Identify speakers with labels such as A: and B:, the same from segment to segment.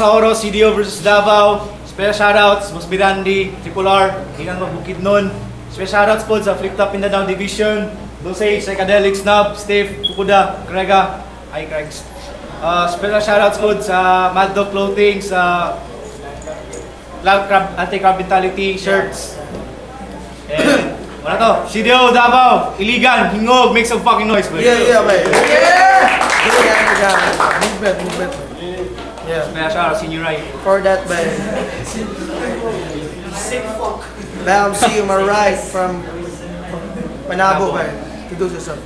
A: sa Oro, CDO versus Davao. Special shoutouts, Boss Mirandi, Triple R, Hingang Mabukid nun. Special shoutouts po sa Flip Top Mindanao Division, Dulce, Psychedelic, Snub, Steve, Fukuda, Krega, Kregs. Special shoutouts po sa Mad Dog Clothing, sa Anti-Crab Mentality shirts. And wala to, CDO, Davao, Iligan, Hingog, make some fucking noise, boy.
B: Yeah, man. Yeah! Movement. Yeah.
A: Special shoutouts, Senior Rai.
B: For that, man.
C: Sick fuck.
B: Bam, see you my right from Panabo, man. Introduce yourself.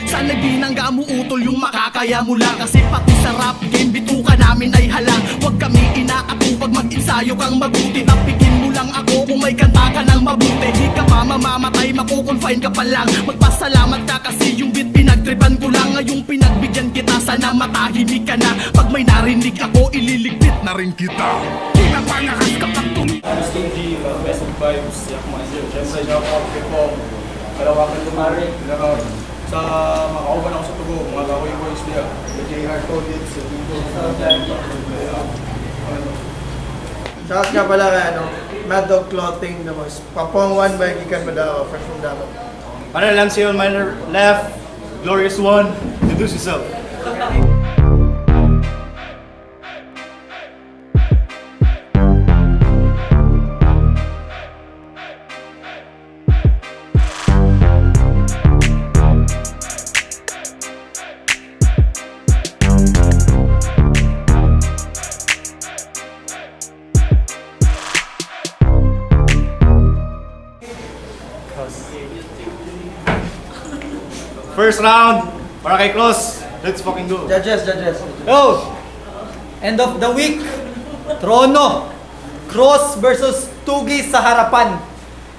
D: Sana di nang gamuutol yung makakaya mo lang. Kasi pati sa rap game, bituka namin ay halang. Huwag kami inaatupag, mag-ensayo kang mabuti. Tapigin mo lang ako kung may kanta ka ng mabuti. Di ka pa mamamatay, makukonfine ka pa lang. Magpasalamat ka kasi yung beat pinagtripan ko lang. Ngayong pinagbigyan kita, sana matahimik ka na. Pag may narinig ako, ililigpit na rin kita. Pinapalakas ka pag
E: Gusto G, best of vibes, yak mga zero. Siyempre, shout out kay Pong, Kalawakan Tumari, sa mga kauban ako sa Tugo, mga Kahoy Boys niya, DJ Hard Coded, sa Tugo,
B: Shout nga pala kay Mad Dog Clothing na mas Papong One by Gikan Madao, fresh from Davao.
A: Para lang siya on my left, Glorious One, introduce yourself. First round, para kay Cross. Let's fucking go.
B: Judges.
C: Yo! End of the week. Trono. Cross versus Tugi sa harapan.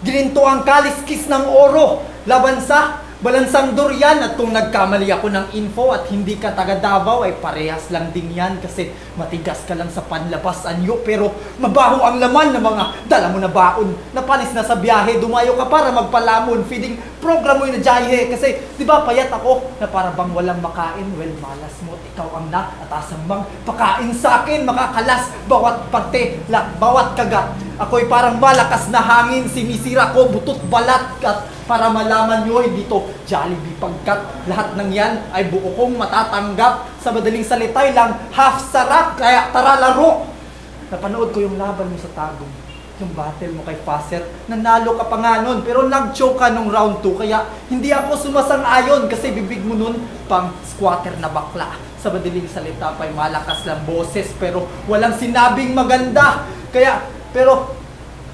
C: Gininto ang kaliskis ng oro. Laban sa balansang durian. At kung nagkamali ako ng info at hindi ka taga Davao, ay parehas lang din yan. Kasi matigas ka lang sa panlabas anyo. Pero mabaho ang laman ng mga dala mo na baon. Napalis na sa biyahe, dumayo ka para magpalamon. Feeding program mo yung najahe. Kasi di ba payat ako na para bang walang makain. Well, malas mo, ikaw ang naatasang bang pakain sa akin. Makakalas bawat parte, bawat kagat. Ako'y parang malakas na hangin. Sinisira ko, butot balat. At para malaman nyo, hindi to Jollibee pagkat. Lahat ng yan ay buo kong matatanggap. Sa madaling salitay lang, half sarap. Kaya tara laro. Napanood ko yung laban mo sa Tagum. Yung battle mo kay Faser. Nanalo ka pa nga nun, pero nag-choke ka nung round 2. Kaya hindi ako sumasang-ayon kasi bibig mo nun pang squatter na bakla. Sa madaling salita pa'y malakas lang boses pero walang sinabing maganda. Kaya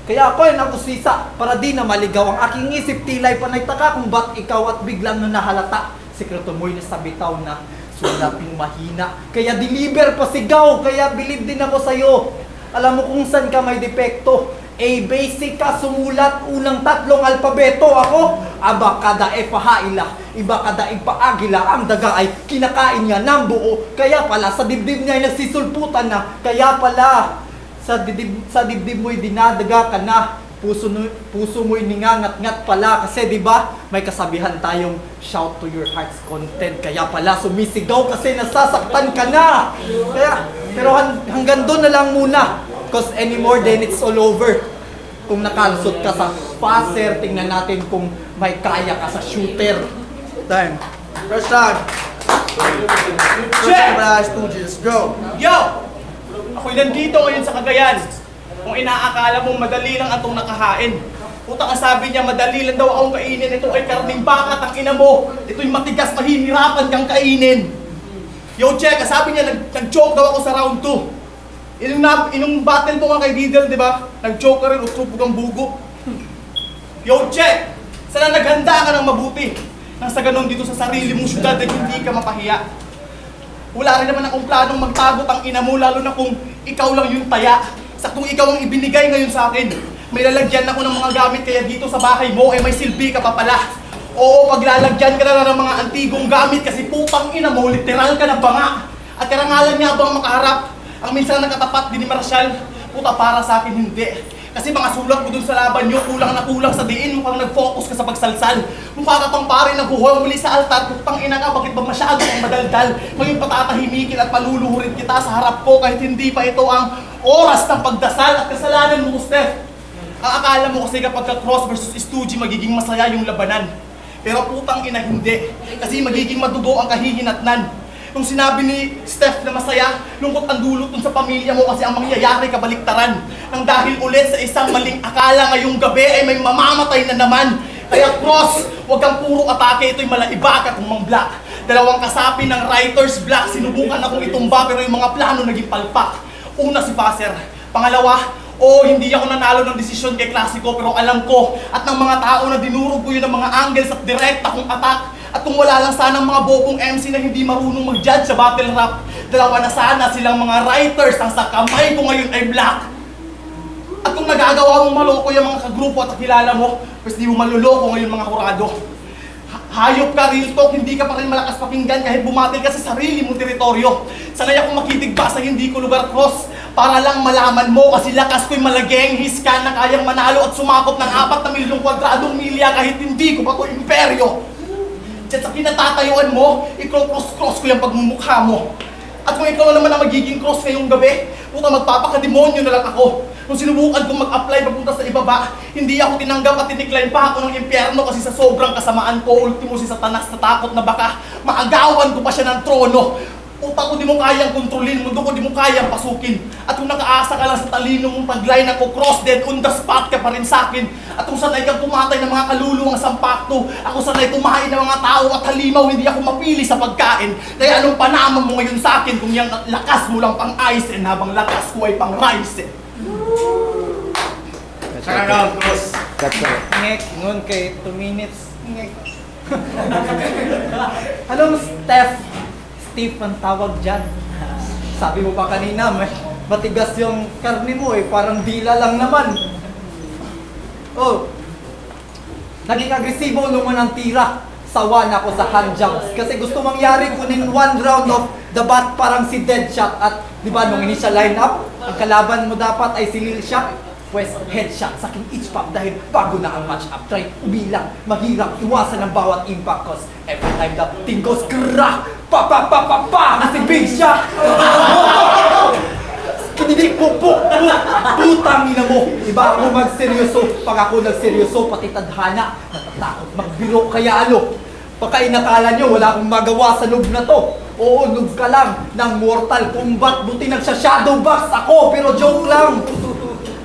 C: ako ay nakusisa para di na maligaw ang aking isip. Tila'y panagtaka kung ba't ikaw at biglang na nahalata. Sikreto mo'y nasabitaw na sulaping mahina. Kaya deliver pa sigaw, kaya believe din ako sa'yo. Alam mo kung saan ka may depekto. A basic ka sumulat unang tatlong alpabeto. Ako, abakada e pahaila, ibakada e paagila. Ang daga ay kinakain niya ng buo. Kaya pala sa dibdib niya ay nagsisulputan na. Kaya pala sa dibdib mo'y dinadaga ka na. Puso mo'y ningangat-ngat pala. Kasi di ba may kasabihan tayong shout to your heart's content. Kaya pala sumisigaw kasi nasasaktan ka na. Pero hanggang doon na lang muna. Cause anymore then it's all over. Kung nakalusot ka sa passer, tingnan natin kung may kaya ka sa shooter.
B: Time. First round.
A: Check!
B: Let's go.
A: Yo! Ako'y nandito ngayon sa Cagayan. Kung inaakala mong madali lang atong nakahain. Putang ang sabi niya, madali lang daw akong kainin. Ito ay karning baka, ang ina mo. Ito'y matigas, mahihirapan kang kainin. Yo, check, sabi niya, nag-choke daw ako sa round 2. Inong battle mo nga kay Diddle, di ba? Nag-choke ka rin, utrupog ang bugo. Yo, check! Sana naghanda ka ng mabuti. Nang sa ganun dito sa sarili mong syudad at hindi ka mapahiya. Wala rin naman akong planong magtagot ang ina mo, lalo na kung ikaw lang yung taya. Saktong ikaw ang ibinigay ngayon sa akin. May lalagyan ako ng mga gamit kaya dito sa bahay mo ay may silbi ka pa pala. Oo, paglalagyan ka na lang ng mga antigong gamit kasi putang ina mo, literal ka na banga. At karangalan niya bang makaharap ang minsan nakatapat din ni Marshall? Puta, para sa akin hindi. Kasi mga sulat ko dun sa laban nyo, kulang na kulang sa diin, mukhang nag-focus ka sa pagsalsal. Mukha ka pang pare naghuhuli sa altar, putang ina ka, bakit ba masyado kang madaldal? Ngayon patatahimikin at paluluhurin kita sa harap ko kahit hindi pa ito ang oras ng pagdasal at kasalanan mo, Steph. Ang akala mo kasi kapag ka-Cross versus Stoogie, magiging masaya yung labanan. Pero putang ina hindi, kasi magiging madugo ang kahihinatnan. Nung sinabi ni Steph na masaya, lungkot ang dulot dun sa pamilya mo kasi ang mangyayari kabaliktaran. Nang dahil ulit sa isang maling akala ngayong gabi ay may mamamatay na naman. Kaya Cross, huwag kang puro atake, ito'y malaiba ka kung mang-black. Dalawang kasapi ng writer's block, sinubukan akong itumba pero yung mga plano naging palpak. Una si Passer, pangalawa, hindi ako nanalo ng desisyon kay Clasico pero alam ko at ng mga tao na dinurog ko yun ng mga angles at direkta kong attack. At kung wala lang sana ang mga bobong MC na hindi marunong mag-judge sa battle rap, dalawa na sana silang mga writers ang sa kamay ko ngayon ay black. At kung nagagawa mong maloko yung mga kagrupo at kilala mo, pues di mo maluloko ngayon mga hurado. Hayop ka, real talk, hindi ka pa rin malakas pakinggan kahit bumatil ka sa sarili mong teritoryo. Sanay akong makitigba sa hindi ko lugar, Cross, para lang malaman mo kasi lakas ko'y malageng hiskan na kayang manalo at sumakop ng 4 milyong kwadradong milya kahit hindi ko pa to imperyo. Diyan sa kinatatayuan mo, i-cross-cross ko yung pagmumukha mo. At kung ikaw naman ang magiging cross ngayong gabi, puta magpapakademonyo na lang ako. Nung sinubukan kong mag-apply papunta sa ibaba, hindi ako tinanggap at tinikline pa ako ng impyerno kasi sa sobrang kasamaan ko, ultimo si Satanas na takot na baka maagawan ko pa siya ng trono. Utak ko di mo kayang kontrolin, mundo ko di mo kayang pasukin. At kung nakaasa ka lang sa talino mong tagline ako, Cross, dead on the spot ka pa rin sa'kin. At kung sanay kang pumatay ng mga kaluluwang sampakto, ako sanay tumahin ng mga tao at halimaw, hindi ako mapili sa pagkain. Kaya anong panamang mo ngayon sa'kin kung yung lakas mo lang pang ice habang lakas ko ay pang rice
E: Saka na, Cross.
C: Ngek, ngun kay 2 minutes. Ngek. Anong Steve ang tawag dyan? Sabi mo pa kanina, matigas yung karne mo parang dila lang naman. Naging agresibo nung unang tira. Sawa na ako sa handjumps. Kasi gusto mangyari kunin 1 round of the bat parang si Deadshot. At di ba nung initial lineup, ang kalaban mo dapat ay si Lil Shot. Pues headshot sa aking each pop dahil bago na ang match-up. Try umilang, mahirap, iwasan ang bawat impact cause every time the thing goes grah! Pa! Si Big Shot! Kinidig po! Putang ina mo! Iba ako magseryoso. Pag ako nagseryoso, pati tadhana. Natatakot magbiro kaya baka inakala nyo wala akong magawa sa noob na to. Oo, noob ka lang ng Mortal Kombat. Buti nagsha-shadow box ako pero joke lang.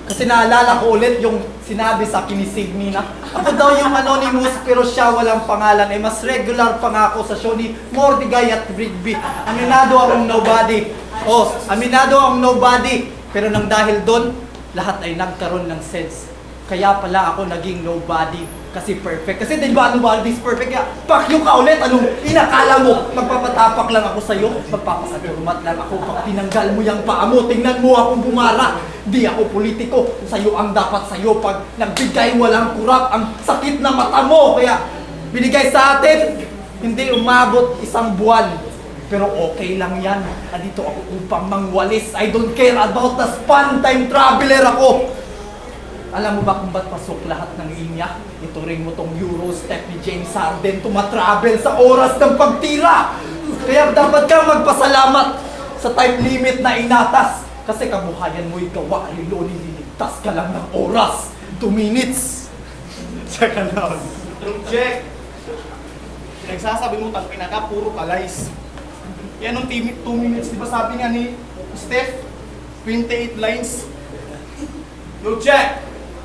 C: Kasi naalala ko ulit yung sinabi sa akin ni Signy na ako daw yung anonymous pero siya walang pangalan. Mas regular pa nga ako sa show ni Mordigay at Rigby. Aminado akong nobody. Aminado akong nobody. Pero nang dahil doon, lahat ay nagkaroon ng sense. Kaya pala ako naging nobody. Kasi perfect. Kasi di ba nobody's perfect? Kaya pakyo ka ulit. Anong inakala mo? Magpapatapak lang ako sa'yo. Magpapasaturmat lang ako. Pag tinanggal mo yung paa mo, tingnan mo akong bumara. Di ako politiko. Sa'yo ang dapat sa'yo. Pag nagbigay walang kurap, ang sakit na mata mo. Kaya binigay sa atin, hindi umabot 1 buwan. Pero okay lang yan. Andito ako upang mangwalis. I don't care about the span. Time traveler ako. Alam mo ba kung ba't pasok lahat ng linya? Ituring mo tong Eurostep ni James Harden tumatravel sa oras ng pagtira. Kaya dapat kang magpasalamat sa time limit na inatas. Kasi kabuhayan mo'y gawa, lilo nililigtas ka lang ng oras. 2 minutes.
A: Saka na. Check. Nagsasabi mo tang pinaka, puro kalays. Yan nung 2 minutes, di ba sabi nga ni Steph? 28 lines. Yo, check.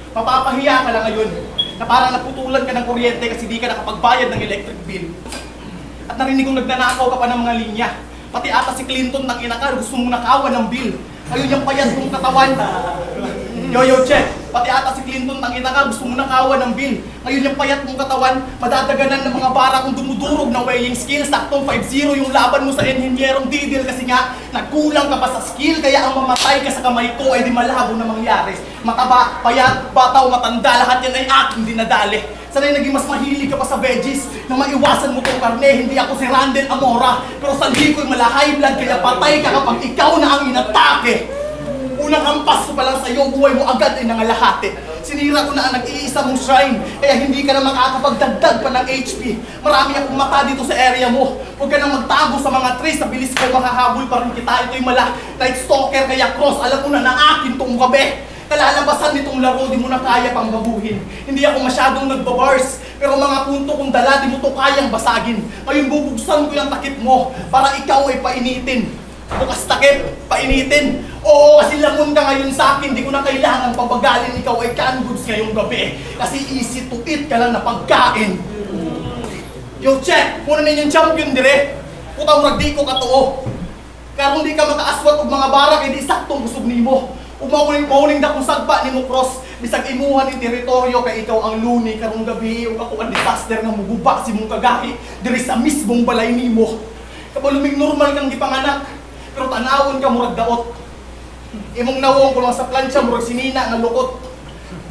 A: Mapapahiya ka lang ngayon na parang naputulan ka ng kuryente kasi di ka nakapagbayad ng electric bill. At narinig kong nagnanakaw ka pa ng mga linya. Pati ata si Clinton ng inakar, gusto mong nakawan ng bill. Ayun yung payat kong katawan. Yo, check. Pati ata si Clinton ng inakar, gusto mong nakawan ng bill. Ngayon yung payat mong katawan, madadaganan ng mga bara kung dumudurog ng weighing skill. Saktong 5-0 yung laban mo sa enhinyerong didil kasi nga nagkulang ka pa sa skill. Kaya ang mamatay ka sa kamay ko ay di malabo na mangyari. Mataba, payat, bata o matanda, lahat yan ay aking dinadali. Sana'y naging mas mahilig ka pa sa veggies na maiwasan mo tong karne. Hindi ako si Randel Amora, pero sa ko'y mala high blood kaya patay ka kapag ikaw na ang inatake. Unang hampas ko pa lang sa iyo, buhay mo agad ay nangalahati. Sinira ko na ang nag-iisa mong shrine, kaya hindi ka na makakapagdagdag pa ng HP. Marami akong mata dito sa area mo. Huwag ka nang magtago sa mga trees, sa bilis ko makahabol pa rin kita. Ito'y Night Stalker kaya Cross, alam mo na akin tong gabi. Kalalabasan nitong laro, di mo na kaya pang babuhin. Hindi ako masyadong nagbabars, pero mga punto kong dala, di mo to kayang basagin. Ngayon bubuksan ko yung takip mo, para ikaw ay painitin. Bukas takip, painitin. Oo, kasi lamon ka ngayon sa akin, di ko na kailangan pabagalin, ikaw ay canned goods ngayong gabi. Kasi easy to eat ka lang na pagkain. Yo, check! Muna ninyong champion dire. Putang ragdi ko katoo. Karong di ka makaaswat og mga barak, hindi saktong kusog nimo. Umauling na kung sagpa ni mo Cross, bisag imuhan ni teritoryo kay ikaw ang luni karong gabi ug ako ang disaster nga muguba si mong kagahi diri sa mismong balay nimo. Kabaluming normal kang gipanganak, pero tanawon ka murag daot. Imong nawong ko lang sa plancha murag sinina nga lukot.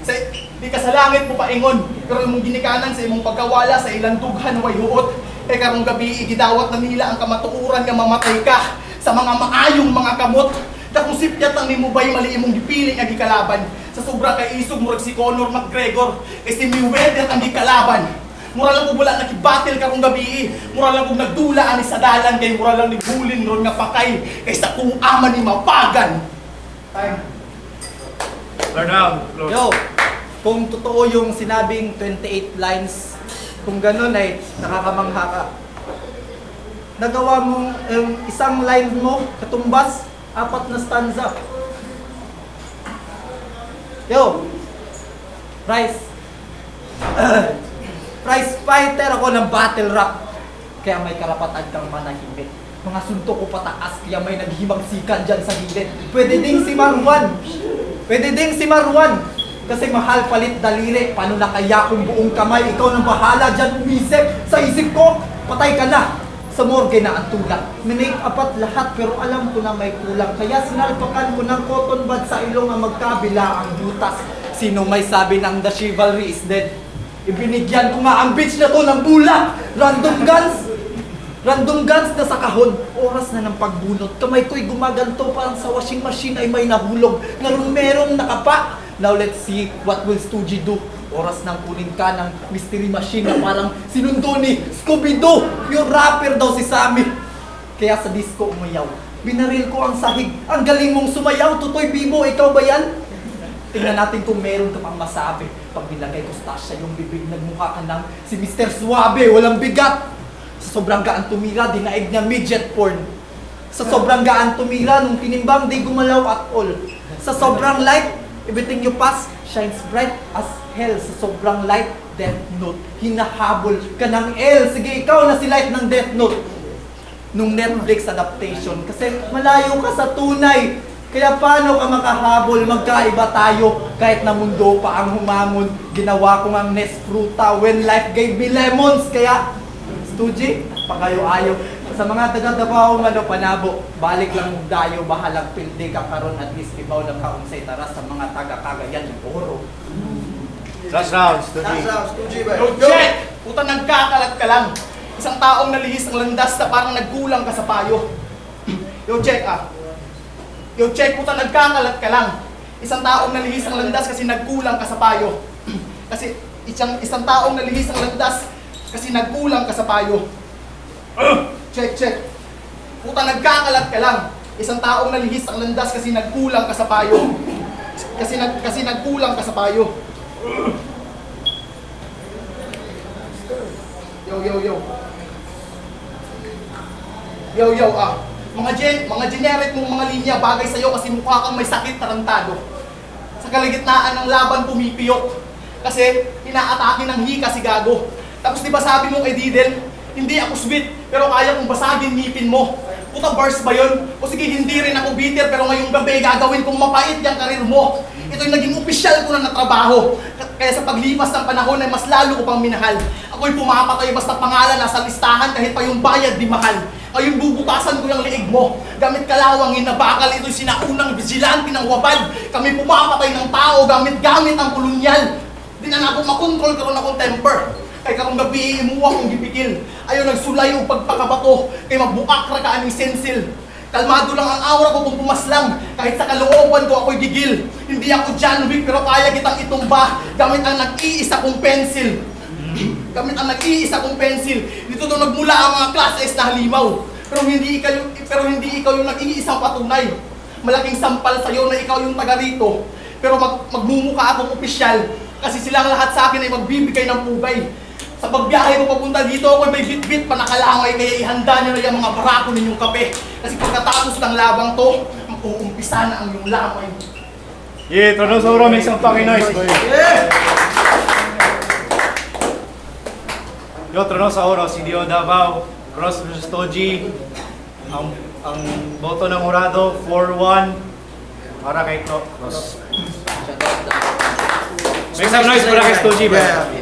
A: Sa di ka sa langit mo paingon, pero imong ginikanan sa imong pagkawala sa ilang dughan way huot. Kay karong gabi igidawat na nila ang kamatuoran nga mamatay ka sa mga maayong mga kamot. Dakong sipyat ang nimubay mali imong gipiling ang gikalaban. Sa sobra kay isog murag si Conor McGregor, kay si Mayweather ang gikalaban. Mura lang kung wala nakibattle karong gabi. Mura lang kung nagdula ani sa dalan, kay mura lang nigulin ron nga pakay kay sa kung ama ni mapagan. Time.
E: Third round, close.
C: Yo, kung totoo yung sinabing 28 lines, kung ganun ay nakakamangha ka. Nagawa mong isang line mo, katumbas, 4 na stanza. Yo, Price. Prize fighter ako ng battle rap. Kaya may karapatan kang manahimik. Mga suntok ko pataas, kaya may naghimagsikan dyan sa gilid. Pwede ding si Marwan. Pwede ding si Marwan. Kasi mahal palit daliri. Paano na kaya kung buong kamay, ikaw nang bahala dyan umisip. Sa isip ko, patay ka na. Sa morgue na ang tulak. Minake apat lahat pero alam ko na may kulang. Kaya sinalpakan ko ng cotton bud sa ilong ang magkabila ang butas. Sino may sabi ng the chivalry is dead? Ibinigyan ko nga ang bitch na to ng bulak. Random guns na sa kahon. Oras na ng pagbunot. Kamay ko'y gumaganto parang sa washing machine ay may nahulog. Ngayon merong nakapa. Now let's see what will Stoogie do. Oras nang kunin ka ng mystery machine na parang sinundo ni Scooby-Doo. Yung rapper daw si Sammy. Kaya sa disco umayaw. Binaril ko ang sahig. Ang galing mong sumayaw. Tutoy Bibo, ikaw ba yan? Tingnan natin kung meron ka pang masabi. Pag nilagay ko stasya yung bibig, nagmukha ka ng si Mr. Suabe, walang bigat. Sa sobrang gaan tumira, dinaig niya midget porn. Sa sobrang gaan tumira, nung tinimbang di gumalaw at all. Sa sobrang light, everything you pass shines bright as hell. Sa sobrang light, Death Note. Hinahabol ka ng L. Sige, ikaw na si Light ng Death Note. Nung Netflix adaptation. Kasi malayo ka sa tunay. Kaya paano ka makahabol? Magkaiba tayo. Kahit na mundo pa ang humamon. Ginawa ko ang Nesfruta when life gave me lemons. Kaya, Stoogie, pakayo-ayo. Sa mga taga-Davao Panabo, balik lang mong dayo, bahalag pildi ka karon at least ibaw ng kaunsay tara sa mga taga-Cagayan ng Oro.
E: Last round,
B: Last round, Stoogie ba?
A: Yo, check! Puta nagkakalat ka lang. Isang taong nalihis ang landas na parang nagkulang ka sa payo. Yo, check ah. Yo, check, puta nagkakalat ka lang. Isang taong nalihis ang landas kasi nagkulang ka sa payo. Kasi isang taong nalihis ang landas kasi nagkulang ka sa payo. Check. Puta nagkakalat ka lang. Isang taong nalihis ang landas kasi nagkulang ka sa payo. Kasi nagkulang ka sa payo. Yo ah. Mga generic mong mga linya bagay sa'yo kasi mukha kang may sakit tarantado. Sa kalagitnaan ng laban pumipiyok. Kasi inaatake ng hika si Gago. Tapos di ba sabi mo kay Didel, hindi ako sweet pero kaya kong basagin ngipin mo. Puta bars ba yun? O sige hindi rin ako bitter pero ngayong gabi gagawin kong mapait yung karir mo. Ito yung naging opisyal ko na trabaho. Kaya sa paglipas ng panahon ay mas lalo ko pang minahal. Ako'y pumapatay basta pangalan nasa listahan kahit pa yung bayad di mahal. Ayun bubutasan ko yung liig mo. Gamit kalawang hinabakal, ito'y sinaunang vigilante ng wabad. Kami pumapatay ng tao gamit ang kolonyal. Di na ako makontrol karon akong temper. Kay karong gabi imuwa kong gipikil. Ayaw nagsulay o pagpakabato. Kay magbukak ra ka aning sensil. Kalmado lang ang aura ko kung pumaslang. Kahit sa kalooban ko ako'y gigil. Hindi ako John Wick pero kaya kitang itumba gamit ang nag-iisa kong pencil. Gamit ang nag-iisa kong pencil. Dito doon nagmula ang mga class S na halimaw. Pero hindi ikaw yung nag-iisang patunay. Malaking sampal sa'yo na ikaw yung taga rito. Pero magmumukha akong opisyal. Kasi silang lahat sa akin ay magbibigay ng pugay. Sa pagbiyahe ko papunta dito, ako'y may bit-bit pa nakalangay, kaya ihanda nyo na yung mga barako ninyong kape. Kasi pagkatapos ng labang to, mag-uumpisa na ang yung lamay.
E: Yeah, Trono Sauro, make some fucking noise, boy. Yo, Trono Sauro, CDO Davao, Cross vs. Toji. Ang boto ng Jurado, 4-1 para kay Cross. Make some noise para kay Toji, bro.
B: Yeah.